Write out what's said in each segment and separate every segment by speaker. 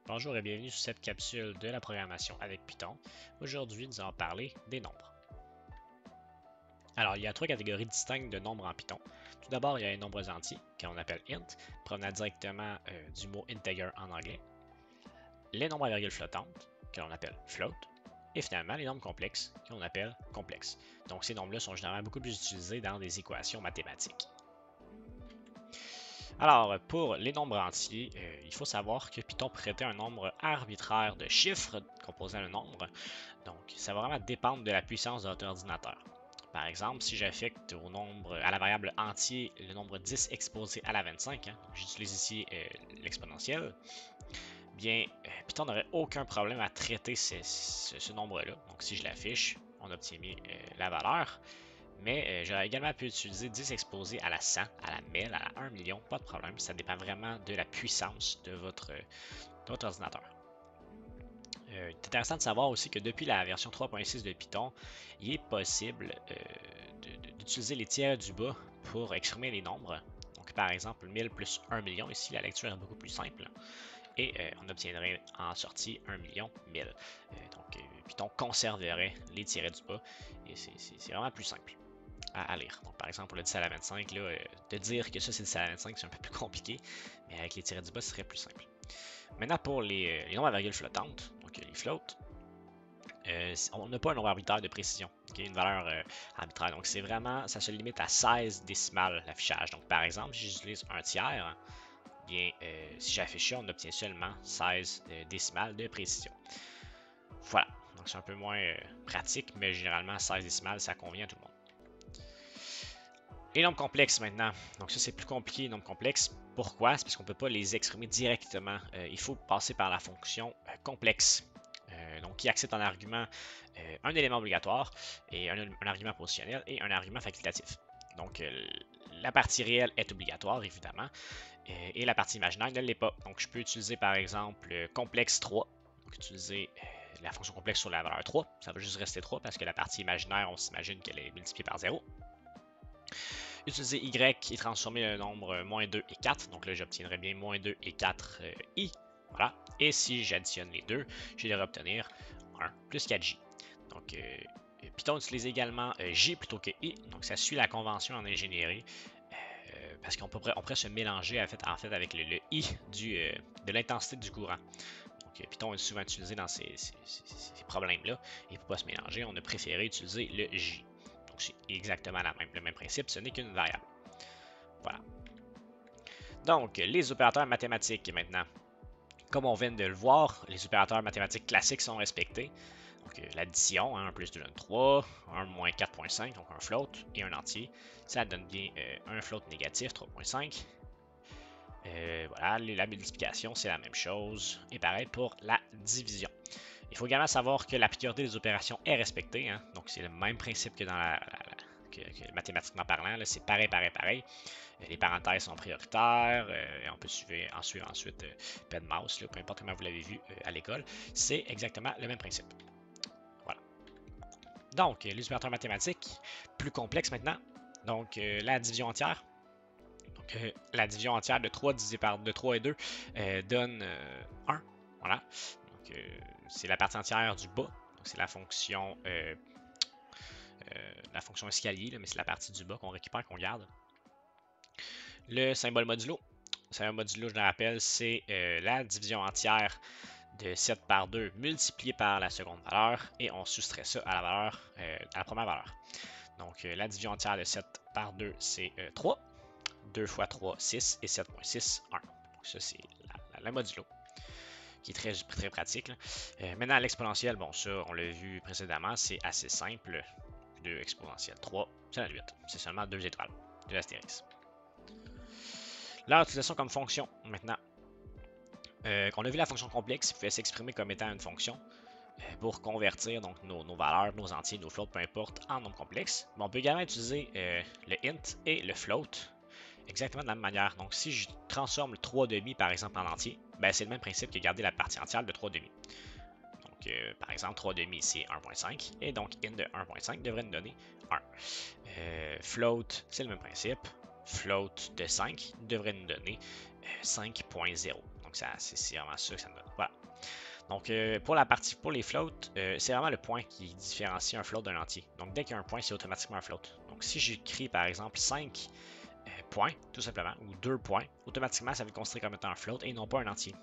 Speaker 1: Bonjour et bienvenue sur cette capsule de la programmation avec Python. Aujourd'hui, nous allons parler des nombres. Alors, il y a trois catégories distinctes de nombres en Python. Tout d'abord, il y a les nombres entiers, qu'on appelle int, provenant directement du mot integer en anglais. Les nombres à virgule flottante, que l'on appelle float. Et finalement, les nombres complexes, qu'on appelle complexes. Donc, ces nombres-là sont généralement beaucoup plus utilisés dans des équations mathématiques. Alors, pour les nombres entiers, il faut savoir que Python prêtait un nombre arbitraire de chiffres composant un nombre. Donc, ça va vraiment dépendre de la puissance de votre ordinateur. Par exemple, si j'affecte au nombre, à la variable entier, le nombre 10 exposé à la 25, j'utilise ici l'exponentielle, bien, Python n'aurait aucun problème à traiter ce nombre-là. Donc, si je l'affiche, on obtient bien la valeur. Mais j'aurais également pu utiliser 10 exposés à la 100, à la 1000, à la 1 million, pas de problème. Ça dépend vraiment de la puissance de votre ordinateur. C'est intéressant de savoir aussi que depuis la version 3.6 de Python, il est possible d'utiliser les tiers du bas pour exprimer les nombres. Donc par exemple 1000 plus 1 million, ici la lecture est beaucoup plus simple. Et on obtiendrait en sortie 1 million 1000. Donc Python conserverait les tirets du bas et c'est vraiment plus simple à lire. Donc, par exemple, pour le 10 à la 25, là, de dire que ça c'est 10 à la 25, c'est un peu plus compliqué, mais avec les tirets du bas, ce serait plus simple. Maintenant, pour les nombres à virgule flottante, donc les floats, on n'a pas un nombre arbitraire de précision, une valeur arbitraire. Donc, c'est vraiment, ça se limite à 16 décimales l'affichage. Donc, par exemple, si j'utilise un tiers, bien, si j'affiche ça, on obtient seulement 16 décimales de précision. Voilà. Donc, c'est un peu moins pratique, mais généralement, 16 décimales, ça convient à tout le monde. Les nombres complexes maintenant. Donc ça, c'est plus compliqué, les nombres complexes. Pourquoi? C'est parce qu'on ne peut pas les exprimer directement. Il faut passer par la fonction complexe. Donc qui accepte en argument un élément obligatoire, et un argument positionnel et un argument facultatif. Donc la partie réelle est obligatoire, évidemment, et la partie imaginaire ne l'est pas. Donc je peux utiliser par exemple complexe 3. Donc utiliser la fonction complexe sur la valeur 3. Ça va juste rester 3 parce que la partie imaginaire, on s'imagine qu'elle est multipliée par 0. Utiliser y et transformer le nombre moins 2 et 4. Donc là, j'obtiendrai bien moins 2 et 4 i. Voilà. Et si j'additionne les deux, je devrais obtenir 1 plus 4j. Donc, Python utilise également j plutôt que i. Donc, ça suit la convention en ingénierie. Parce qu'on pourrait se mélanger en fait avec le i de l'intensité du courant. Donc, Python est souvent utilisé dans ces problèmes-là. Et pour ne pas se mélanger, on a préféré utiliser le j. C'est exactement le même principe, ce n'est qu'une variable. Voilà. Donc, les opérateurs mathématiques maintenant. Comme on vient de le voir, les opérateurs mathématiques classiques sont respectés. Donc, l'addition, 1 plus 2 donne 3, 1 moins 4.5, donc un float, et un entier. Ça donne bien un float négatif, 3.5. Voilà, la multiplication, c'est la même chose. Et pareil pour la division. Il faut également savoir que la priorité des opérations est respectée. Donc, c'est le même principe que dans que mathématiquement parlant. C'est pareil. Les parenthèses sont prioritaires. Et on peut en suivre ensuite pen mouse, peu importe comment vous l'avez vu à l'école. C'est exactement le même principe. Voilà. Donc, les opérateurs mathématiques, plus complexes maintenant. Donc, la division entière. Donc, la division entière de 3 divisé par 3 et 2 donne 1. Voilà. Donc, c'est la partie entière du bas. Donc, c'est la fonction escalier, là, mais c'est la partie du bas qu'on récupère, qu'on garde. Le symbole modulo. Le symbole modulo, je le rappelle, c'est la division entière de 7 par 2 multiplié par la seconde valeur, et on soustrait ça à la valeur, à la première valeur. Donc, la division entière de 7 par 2, c'est 3. 2 fois 3, 6, et 7.6, 1. Donc, ça, c'est la modulo, qui est très pratique. Maintenant, l'exponentielle, bon, ça, on l'a vu précédemment, c'est assez simple. 2 exponentielle 3, c'est la 8. C'est seulement 2 étoiles, 2 astérisques. Leur utilisation comme fonction, maintenant. On a vu la fonction complexe qui pouvait s'exprimer comme étant une fonction pour convertir donc nos valeurs, nos entiers, nos floats, peu importe, en nombres complexes. Mais on peut également utiliser le int et le float exactement de la même manière. Donc, si je transforme le 3,5 par exemple en entier, ben, c'est le même principe que garder la partie entière de 3,5. Donc, par exemple, 3,5 c'est 1.5, et donc int de 1.5 devrait nous donner 1. Float, c'est le même principe. Float de 5 devrait nous donner 5.0. Donc, Donc c'est vraiment ça que ça me donne. Voilà. Donc pour les floats, c'est vraiment le point qui différencie un float d'un entier. Donc dès qu'il y a un point, c'est automatiquement un float. Donc si j'écris par exemple 5 points, tout simplement, ou 2 points, automatiquement ça va être considéré comme étant un float et non pas un entier.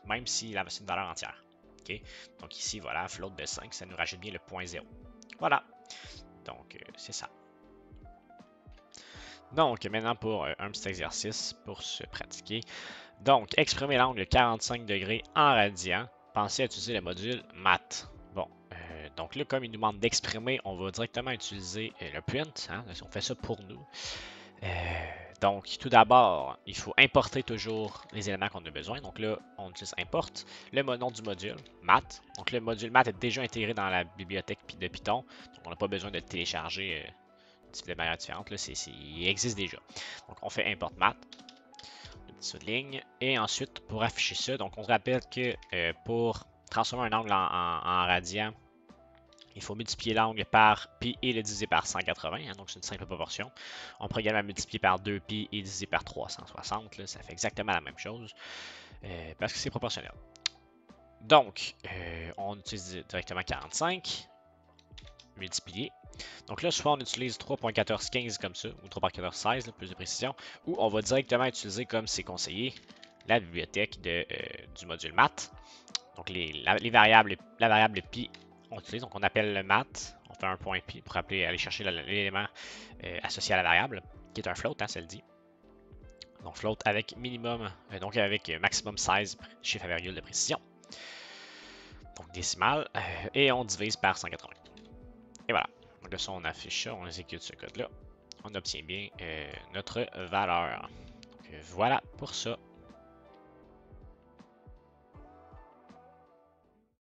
Speaker 1: Même si c'est une valeur entière. OK? Donc ici, voilà, float de 5, ça nous rajoute bien le point 0. Voilà. Donc c'est ça. Donc maintenant pour un petit exercice pour se pratiquer. Donc, exprimer l'angle 45 degrés en radian. Pensez à utiliser le module math. Bon, donc là, comme il nous demande d'exprimer, on va directement utiliser le print. Hein, on fait ça pour nous. Donc, tout d'abord, il faut importer toujours les éléments qu'on a besoin. Donc là, on utilise import, le nom du module, math. Donc le module math est déjà intégré dans la bibliothèque de Python. Donc on n'a pas besoin de le télécharger de manière différente. Là, il existe déjà. Donc on fait import math. Souligne. Et ensuite, pour afficher ça, donc on se rappelle que pour transformer un angle en radian, il faut multiplier l'angle par pi et le diviser par 180, hein, donc c'est une simple proportion. On pourrait également multiplier par 2pi et diviser par 360, là, ça fait exactement la même chose, parce que c'est proportionnel. Donc, on utilise directement 45, multiplier. Donc là, soit on utilise 3.1415 comme ça, ou 3.1416, plus de précision, ou on va directement utiliser comme c'est conseillé la bibliothèque du module math. Donc la variable pi, on utilise, donc on appelle le math, on fait un point pi pour aller chercher l'élément associé à la variable, qui est un float, hein, ça le dit. Donc float avec minimum, donc avec maximum 16 chiffres à virgule de précision. Donc décimal, et on divise par 180. Et voilà. Donc de ça, on affiche ça, on exécute ce code-là. On obtient bien notre valeur. Donc, voilà pour ça.